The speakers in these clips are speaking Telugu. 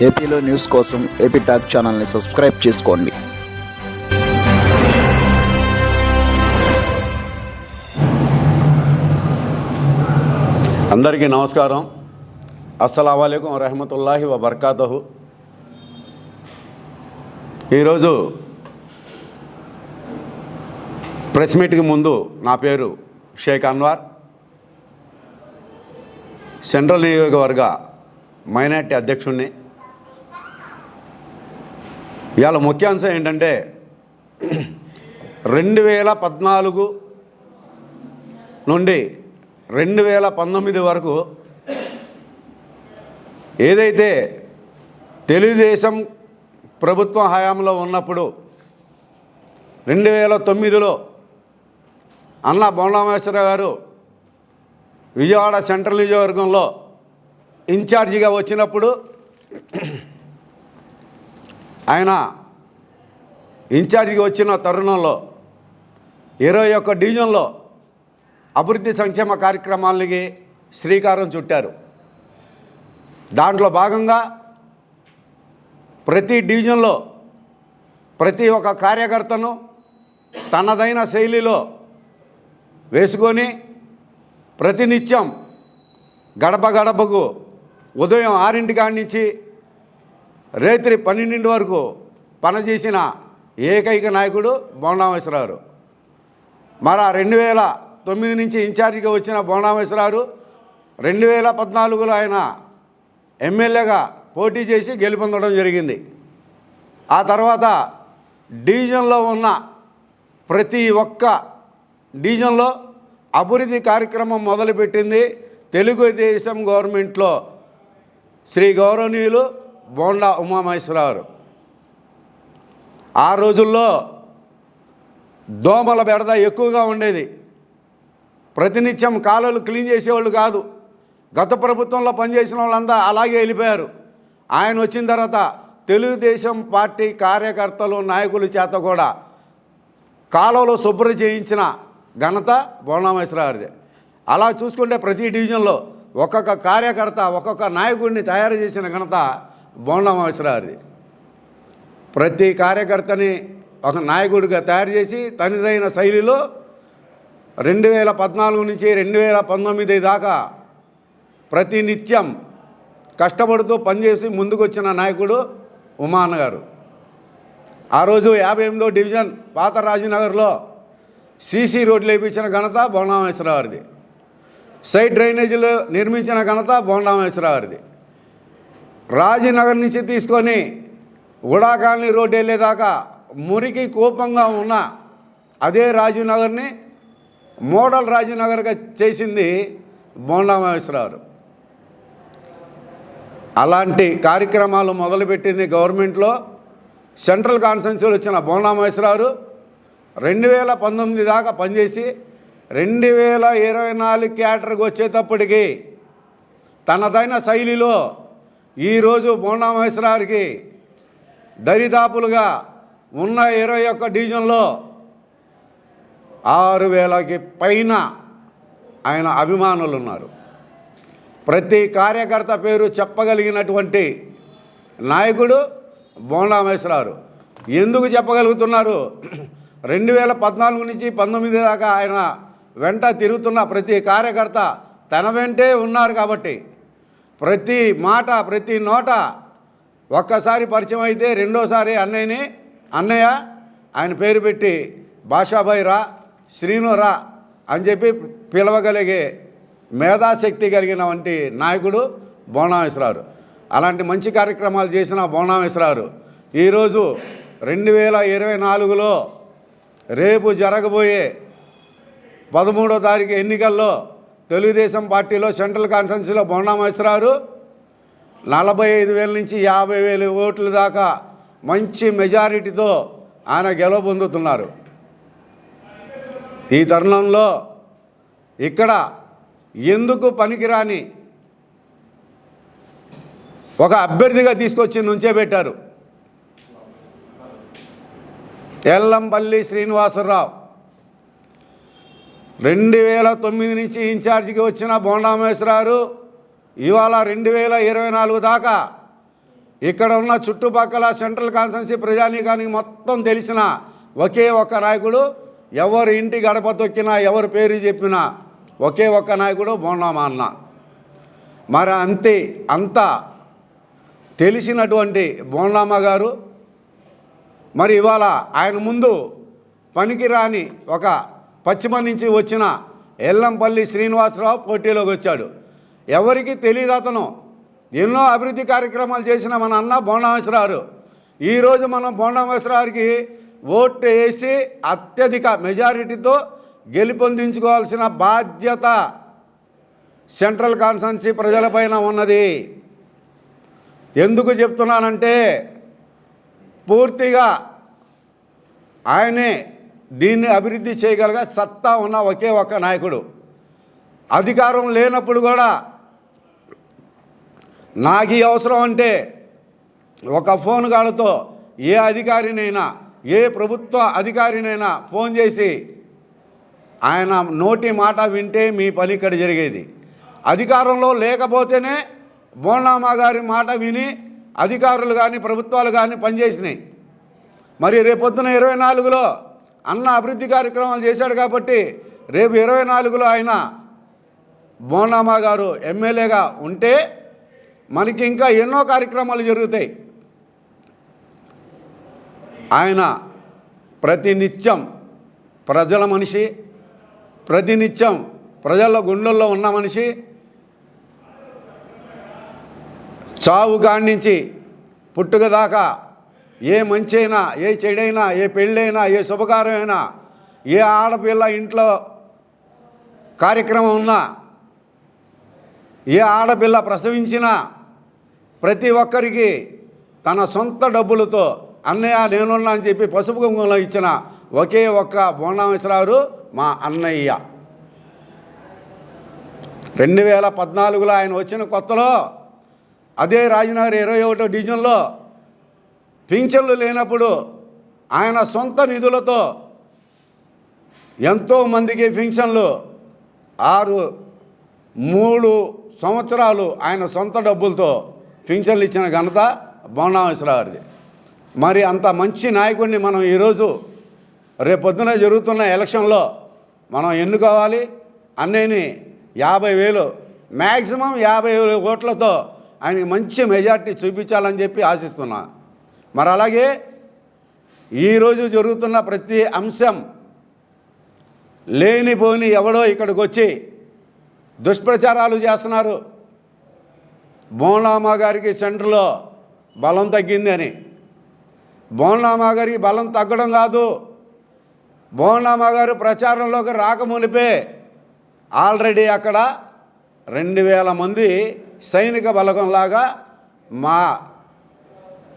ఏపీలో న్యూస్ కోసం ఏపీ టాక్ ఛానల్ని సబ్స్క్రైబ్ చేసుకోండి. అందరికీ నమస్కారం. అస్సలాము అలైకుం వరహమతుల్లాహి వబర్కాతుహు. ఈరోజు ప్రెస్ మీట్కి ముందు నా పేరు షేక్ అన్వర్, సెంట్రల్ నియోజకవర్గ మైనార్టీ అధ్యక్షుడిని. ఇవాళ ముఖ్యాంశం ఏంటంటే 2014 నుండి 2019 వరకు ఏదైతే తెలుగుదేశం ప్రభుత్వం హయాంలో ఉన్నప్పుడు 2009లో అన్న బొండామేశ్వరరావు గారు విజయవాడ సెంట్రల్ నియోజకవర్గంలో ఇన్ఛార్జిగా వచ్చినప్పుడు ఆయన ఇన్ఛార్జిగా వచ్చిన తరుణంలో 21 డివిజన్లో అభివృద్ధి సంక్షేమ కార్యక్రమాలకి శ్రీకారం చుట్టారు. దాంట్లో భాగంగా ప్రతి డివిజన్లో ప్రతి ఒక్క కార్యకర్తను తనదైన శైలిలో వేసుకొని ప్రతినిత్యం గడప గడపకు ఉదయం 6 కాడి నుంచి రాత్రి 12 వరకు పనిచేసిన ఏకైక నాయకుడు బొండామేశ్వరరావు. మరి 2009 నుంచి ఇన్ఛార్జిగా వచ్చిన బొండామేశ్వరరావు 2014లో ఆయన ఎమ్మెల్యేగా పోటీ చేసి గెలుపొందడం జరిగింది. ఆ తర్వాత డివిజన్లో ఉన్న ప్రతి ఒక్క డివిజన్లో అభివృద్ధి కార్యక్రమం మొదలుపెట్టింది తెలుగుదేశం గవర్నమెంట్లో శ్రీ గౌరవనీయులు బోండా ఉమామహేశ్వరరావు. ఆ రోజుల్లో దోమల బెడద ఎక్కువగా ఉండేది. ప్రతినిత్యం కాలువలు క్లీన్ చేసేవాళ్ళు కాదు. గత ప్రభుత్వంలో పనిచేసిన వాళ్ళంతా అలాగే వెళ్ళిపోయారు. ఆయన వచ్చిన తర్వాత తెలుగుదేశం పార్టీ కార్యకర్తలు నాయకుల చేత కూడా కాలువలు శుభ్రం చేయించిన ఘనత బొండామేశ్వరరావుదే. అలా చూసుకుంటే ప్రతి డివిజన్లో ఒక్కొక్క కార్యకర్త ఒక్కొక్క నాయకుడిని తయారు చేసిన ఘనత బొండామేశ్వరరావుది. ప్రతి కార్యకర్తని ఒక నాయకుడిగా తయారు చేసి తనదైన శైలిలో 2014 నుంచి 2019 దాకా ప్రతినిత్యం కష్టపడుతూ పనిచేసి ముందుకొచ్చిన నాయకుడు ఉమాన్న గారు. ఆ రోజు 58వ డివిజన్ పాత రాజనగర్లో సీసీ రోడ్లు వేయించిన ఘనత బొండామేశ్వరరావుది. సైడ్ డ్రైనేజీలు నిర్మించిన ఘనత బొండామేశ్వరరావుది. రాజనగర్ నుంచి తీసుకొని ఉడా కాలనీ రోడ్డు వెళ్ళేదాకా మురికి కోపంగా ఉన్న అదే రాజనగర్ని మోడల్ రాజనగర్గా చేసింది బొండామేశ్వరరావు. అలాంటి కార్యక్రమాలు మొదలుపెట్టింది గవర్నమెంట్లో సెంట్రల్ కాన్స్టిట్యున్సీలో వచ్చిన బొండామేశ్వరరావు 2019 దాకా పనిచేసి 2024 క్యాటర్కి వచ్చేటప్పటికి తనదైన శైలిలో ఈరోజు బొండామేశ్వరరావుకి దరిదాపులుగా ఉన్న 21 డివిజన్లో 6000కి పైన ఆయన అభిమానులు ఉన్నారు. ప్రతి కార్యకర్త పేరు చెప్పగలిగినటువంటి నాయకుడు బొండామేశ్వరరావు. ఎందుకు చెప్పగలుగుతున్నారు? 2014 నుంచి 19 దాకా ఆయన వెంట తిరుగుతున్న ప్రతి కార్యకర్త తన వెంటే ఉన్నారు కాబట్టి ప్రతి మాట ప్రతి నోట ఒక్కసారి పరిచయం అయితే రెండోసారి అన్నయ్య ఆయన పేరు పెట్టి భాషాభాయ్ రా, శ్రీను రా అని చెప్పి పిలవగలిగే మేధాశక్తి కలిగిన వంటి నాయకుడు బొండామేశ్వరరావు. అలాంటి మంచి కార్యక్రమాలు చేసిన బొండామేశ్వరరావు ఈరోజు 2024లో రేపు జరగబోయే 13వ తారీఖు ఎన్నికల్లో తెలుగుదేశం పార్టీలో సెంట్రల్ కాన్స్టిట్యున్సీలో బొండామేశ్వరరావు 45,000 నుంచి 50,000 ఓట్ల దాకా మంచి మెజారిటీతో ఆయన గెలవబొందుతున్నారు. ఈ తరుణంలో ఇక్కడ ఎందుకు పనికిరాని ఒక అభ్యర్థిగా తీసుకొచ్చి నుంచేబెట్టారు. ఎల్లంపల్లి శ్రీనివాసరావు 2009 నుంచి ఇన్ఛార్జిగా వచ్చిన బొండామేశ్వరరావు ఇవాళ 2024 దాకా ఇక్కడ ఉన్న చుట్టుపక్కల సెంట్రల్ కాన్స్టిట్యున్సీ ప్రజానీకానికి మొత్తం తెలిసిన ఒకే ఒక్క నాయకుడు, ఎవరు ఇంటి గడప తొక్కినా ఎవరు పేరు చెప్పినా ఒకే ఒక్క నాయకుడు బోండామ అన్న. మరి అంత తెలిసినటువంటి బోండామ గారు మరి ఇవాళ ఆయన ముందు పనికిరాని ఒక పశ్చిమ నుంచి వచ్చిన ఎల్లంపల్లి శ్రీనివాసరావు పోటీలోకి వచ్చాడు. ఎవరికి తెలియదు అతను ఎన్నో అభివృద్ధి కార్యక్రమాలు చేసిన మన అన్న బోండామేశ్వరరావు. ఈరోజు మనం బోండామేశ్వరరావుకి ఓటు వేసి అత్యధిక మెజారిటీతో గెలుపొందించుకోవాల్సిన బాధ్యత సెంట్రల్ కాన్స్టిట్యున్సీ ప్రజలపైన ఉన్నది. ఎందుకు చెప్తున్నానంటే పూర్తిగా ఆయనే దీన్ని అభివృద్ధి చేయగలిగే సత్తా ఉన్న ఒకే ఒక్క నాయకుడు. అధికారం లేనప్పుడు కూడా నాకు ఈ అవసరం అంటే ఒక ఫోన్ కాల్తో ఏ అధికారినైనా ఏ ప్రభుత్వ అధికారినైనా ఫోన్ చేసి ఆయన నోటి మాట వింటే మీ పని ఇక్కడ జరిగేది. అధికారంలో లేకపోతేనే బోండామ గారి మాట విని అధికారులు కానీ ప్రభుత్వాలు కానీ పనిచేసినాయి. మరి రేపొద్దున 24లో అన్న అభివృద్ధి కార్యక్రమాలు చేశాడు కాబట్టి రేపు 24లో ఆయన బోండామ గారు ఎమ్మెల్యేగా ఉంటే మనకి ఇంకా ఎన్నో కార్యక్రమాలు జరుగుతాయి. ఆయన ప్రతినిత్యం ప్రజల మనిషి, ప్రతినిత్యం ప్రజల గుండెల్లో ఉన్న మనిషి. చావు కాడి పుట్టుక దాకా ఏ మంచి అయినా, ఏ చెడైనా, ఏ పెళ్ళైనా, ఏ శుభకార్యమైనా, ఏ ఆడపిల్ల ఇంట్లో కార్యక్రమం ఉన్నా, ఏ ఆడపిల్ల ప్రసవించినా ప్రతి ఒక్కరికి తన సొంత డబ్బులతో అన్నయ్య నేనున్నా అని చెప్పి పసుపు కుంకుమలో ఇచ్చిన ఒకే ఒక్క బోండామేశ్వరరావు మా అన్నయ్య. 2014లో ఆయన వచ్చిన కొత్తలో అదే రాజనగర్ 21వ డివిజన్లో పింఛన్లు లేనప్పుడు ఆయన సొంత నిధులతో ఎంతోమందికి పింఛన్లు 3 సంవత్సరాలు ఆయన సొంత డబ్బులతో పింఛన్లు ఇచ్చిన ఘనత బోండామేశ్వరరావుది. మరి అంత మంచి నాయకుడిని మనం ఈరోజు రేపొద్దున జరుగుతున్న ఎలక్షన్లో మనం ఎన్నుకోవాలి. అన్నయ్యని 50,000 మ్యాక్సిమం 50,000 ఓట్లతో ఆయనకి మంచి మెజార్టీ చూపించాలని చెప్పి ఆశిస్తున్నా. మరి అలాగే ఈరోజు జరుగుతున్న ప్రతి అంశం లేనిపోని ఎవడో ఇక్కడికి వచ్చి దుష్ప్రచారాలు చేస్తున్నారు. బోండామ గారికి సెంటర్లో బలం తగ్గింది అని. బోండామ గారికి బలం తగ్గడం కాదు, బోండామ గారు ప్రచారంలోకి రాకమునిపే ఆల్రెడీ అక్కడ 2,000 మంది సైనిక బలగంలాగా మా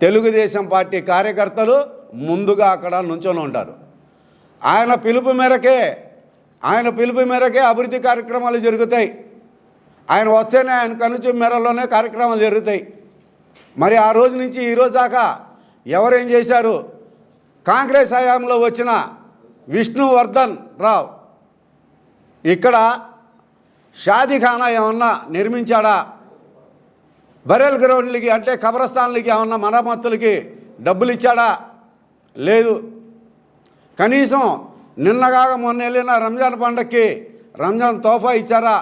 తెలుగుదేశం పార్టీ కార్యకర్తలు ముందుగా అక్కడ నుంచొని ఉంటారు. ఆయన పిలుపు మేరకే అభివృద్ధి కార్యక్రమాలు జరుగుతాయి. ఆయన వస్తేనే ఆయన కనుచు మేరలోనే కార్యక్రమాలు జరుగుతాయి. మరి ఆ రోజు నుంచి ఈ రోజు దాకా ఎవరేం చేశారు? కాంగ్రెస్ హయాంలో వచ్చిన విష్ణువర్ధన్ రావు ఇక్కడ షాదీఖానా ఏమన్నా నిర్మించాడా? బరెల్ గ్రౌండ్లకి అంటే కబ్రస్థాన్లకి ఏమన్నా మరమ్మతులకి డబ్బులు ఇచ్చాడా? లేదు. కనీసం నిన్నగా మొన్న వెళ్ళిన రంజాన్ పండగకి రంజాన్ తోఫా ఇచ్చారా?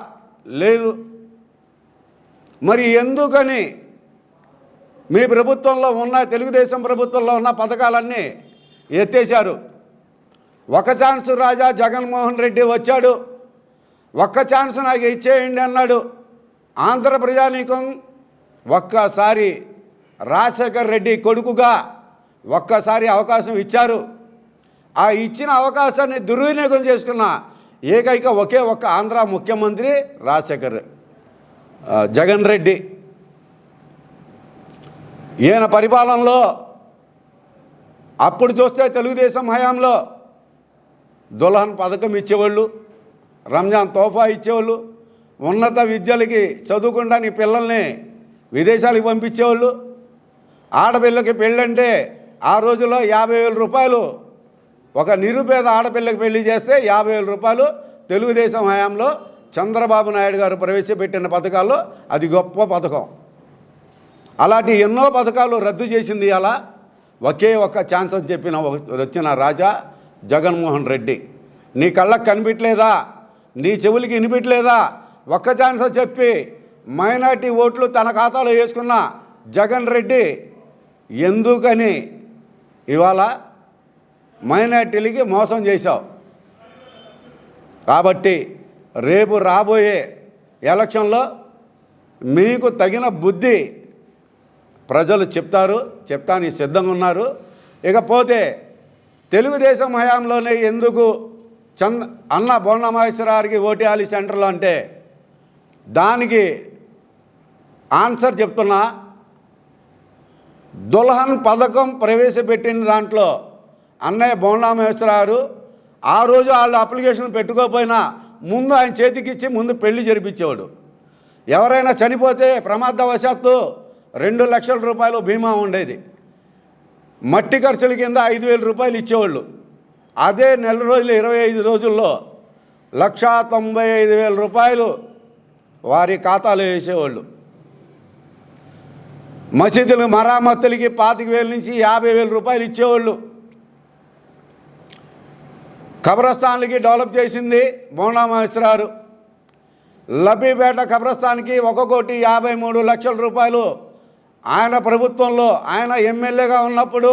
లేదు. మరి ఎందుకని మీ ప్రభుత్వంలో ఉన్న తెలుగుదేశం ప్రభుత్వంలో ఉన్న పథకాలన్నీ ఎత్తేశారు? ఒక ఛాన్స్ రాజా జగన్మోహన్ రెడ్డి వచ్చాడు, ఒక్క ఛాన్స్ నాకు ఇచ్చేయండి అన్నాడు. ఆంధ్ర ప్రజానీకం ఒక్కసారి రాజశేఖర్ రెడ్డి కొడుకుగా ఒక్కసారి అవకాశం ఇచ్చారు. ఆ ఇచ్చిన అవకాశాన్ని దుర్వినియోగం చేసుకున్న ఏకైక ఒకే ఒక్క ఆంధ్ర ముఖ్యమంత్రి జగన్ రెడ్డి. ఈయన పరిపాలనలో అప్పుడు చూస్తే తెలుగుదేశం హయాంలో దుల్హన్ పథకం ఇచ్చేవాళ్ళు, రంజాన్ తోఫా ఇచ్చేవాళ్ళు, ఉన్నత విద్యలకి చదువుకుంటానికి పిల్లల్ని విదేశాలకు పంపించేవాళ్ళు. ఆడపిల్లకి పెళ్ళంటే ఆ రోజుల్లో 50,000 రూపాయలు, ఒక నిరుపేద ఆడపిల్లకి పెళ్లి చేస్తే 50,000 రూపాయలు తెలుగుదేశం హయాంలో చంద్రబాబు నాయుడు గారు ప్రవేశపెట్టిన పథకాల్లో అది గొప్ప పథకం. అలాంటి ఎన్నో పథకాలు రద్దు చేసింది అలా ఒకే ఒక్క ఛాన్స్ అని చెప్పిన వచ్చిన రాజా జగన్మోహన్ రెడ్డి. నీ కళ్ళకు కనిపించలేదా, నీ చెవులకి వినిపించలేదా? ఒక్క ఛాన్స్ అని చెప్పి మైనార్టీ ఓట్లు తన ఖాతాలో వేసుకున్న జగన్ రెడ్డి ఎందుకని ఇవాళ మైనార్టీలకి మోసం చేశావు. కాబట్టి రేపు రాబోయే ఎలక్షన్లో మీకు తగిన బుద్ధి ప్రజలు చెప్తారు, చెప్తానికి సిద్ధంగా ఉన్నారు. ఇకపోతే తెలుగుదేశం హయాంలోనే ఎందుకు అన్న బోండా మహేశ్వరరావుకి ఓటేయాలి సెంటర్లో అంటే దానికి ఆన్సర్ చెప్తున్నా. దుల్హన్ పథకం ప్రవేశపెట్టిన దాంట్లో అన్నయ్య బోండా మహేశ్వరరావు ఆ రోజు వాళ్ళు అప్లికేషన్ పెట్టుకోకపోయినా ముందు ఆయన చేతికిచ్చి ముందు పెళ్లి జరిపించేవాడు. ఎవరైనా చనిపోతే ప్రమాదవశాత్తు 2 లక్షల రూపాయలు బీమా ఉండేది. మట్టి ఖర్చుల కింద 5,000 రూపాయలు ఇచ్చేవాళ్ళు. అదే నెల రోజులు 25 రోజుల్లో 1,95,000 రూపాయలు వారి ఖాతాలో వేసేవాళ్ళు. మసీదులు మరామత్తులకి 25,000 నుంచి 50,000 రూపాయలు ఇచ్చేవాళ్ళు. కబ్రస్థాన్లకి డెవలప్ చేసింది బోండా మహేశ్వరరావు. లబ్బీపేట కబ్రస్థాన్కి 1,53 లక్షల రూపాయలు ఆయన ప్రభుత్వంలో ఆయన ఎమ్మెల్యేగా ఉన్నప్పుడు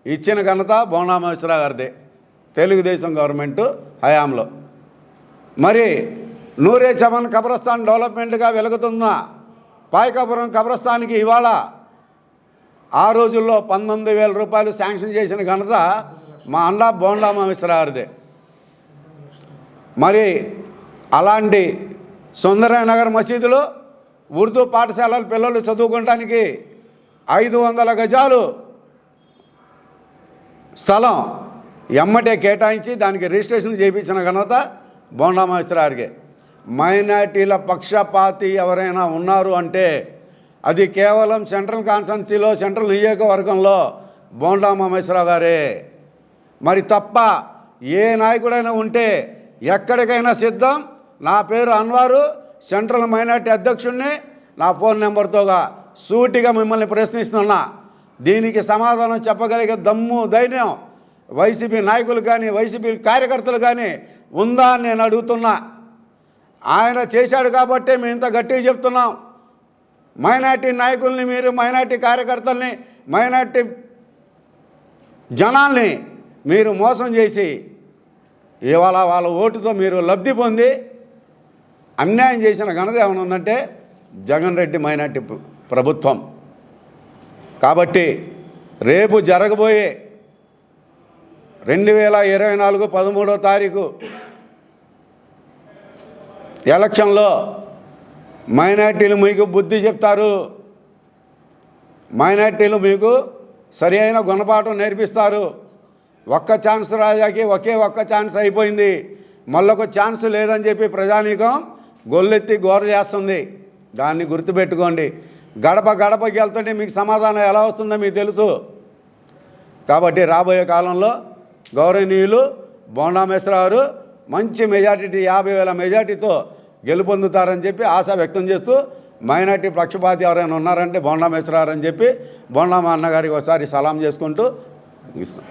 ఇచ్చిన ఘనత బోండా మహేశ్వరరావు గారిదే, తెలుగుదేశం గవర్నమెంటు హయాంలో. మరి నూరే చమన్ కబ్రస్థాన్ డెవలప్మెంట్గా వెలుగుతున్న పాయకాపురం కబ్రస్థాన్కి ఇవాళ ఆ రోజుల్లో 19,000 రూపాయలు శాంక్షన్ చేసిన ఘనత మా అన్న బోండా మహేశ్వరరావు గారిదే. మరి అలాంటి సుందరనగర్ మసీదులో ఉర్దూ పాఠశాలల పిల్లలు చదువుకోవడానికి 500 గజాలు స్థలం ఎమ్మటే కేటాయించి దానికి రిజిస్ట్రేషన్ చేయించిన ఘనత బోండా మహేశ్వరరావుకి. మైనార్టీల పక్షపాతి ఎవరైనా ఉన్నారు అంటే అది కేవలం సెంట్రల్ కాన్స్టిట్యున్సీలో సెంట్రల్ నియోజకవర్గంలో బోండా మహేశ్వరరావు గారే. మరి తప్ప ఏ నాయకుడైనా ఉంటే ఎక్కడికైనా సిద్ధం. నా పేరు అన్వారు, సెంట్రల్ మైనార్టీ అధ్యక్షుడిని, నా ఫోన్ నెంబర్తోగా సూటిగా మిమ్మల్ని ప్రశ్నిస్తున్నా. దీనికి సమాధానం చెప్పగలిగే దమ్ము ధైర్యం వైసీపీ నాయకులు కానీ వైసీపీ కార్యకర్తలు కానీ ఉందా అని నేను అడుగుతున్నా. ఆయన చేశాడు కాబట్టే మేము ఇంత గట్టిగా చెప్తున్నాం. మైనార్టీ నాయకుల్ని మీరు, మైనార్టీ కార్యకర్తల్ని, మైనార్టీ జనాల్ని మీరు మోసం చేసి ఇవాళ వాళ్ళ ఓటుతో మీరు లబ్ధి పొంది అన్యాయం చేసిన ఘనత ఏమైనా ఉందంటే జగన్ రెడ్డి మైనార్టీ ప్రభుత్వం. కాబట్టి రేపు జరగబోయే 2024 13వ తారీఖు ఎలక్షన్లో మైనార్టీలు మీకు బుద్ధి చెప్తారు. మైనార్టీలు మీకు సరి అయిన గుణపాఠం నేర్పిస్తారు. ఒక్క ఛాన్స్ రాజాకి ఒకే ఒక్క ఛాన్స్ అయిపోయింది, మళ్ళొక ఛాన్స్ లేదని చెప్పి ప్రజానీకం గొల్లెత్తి గోర చేస్తుంది. దాన్ని గుర్తుపెట్టుకోండి. గడప గడపకి వెళ్తుంటే మీకు సమాధానం ఎలా వస్తుందో మీకు తెలుసు. కాబట్టి రాబోయే కాలంలో గౌరవనీయులు బోండా మహేశ్వరరావు మంచి మెజార్టీ 50,000 మెజార్టీతో గెలుపొందుతారని చెప్పి ఆశ వ్యక్తం చేస్తూ, మైనార్టీ పక్షపాతి ఎవరైనా ఉన్నారంటే బోండా మహేశ్వరరావు అని చెప్పి బోండా మా అన్నగారికి ఒకసారి సలాం చేసుకుంటూ ఇస్తాం.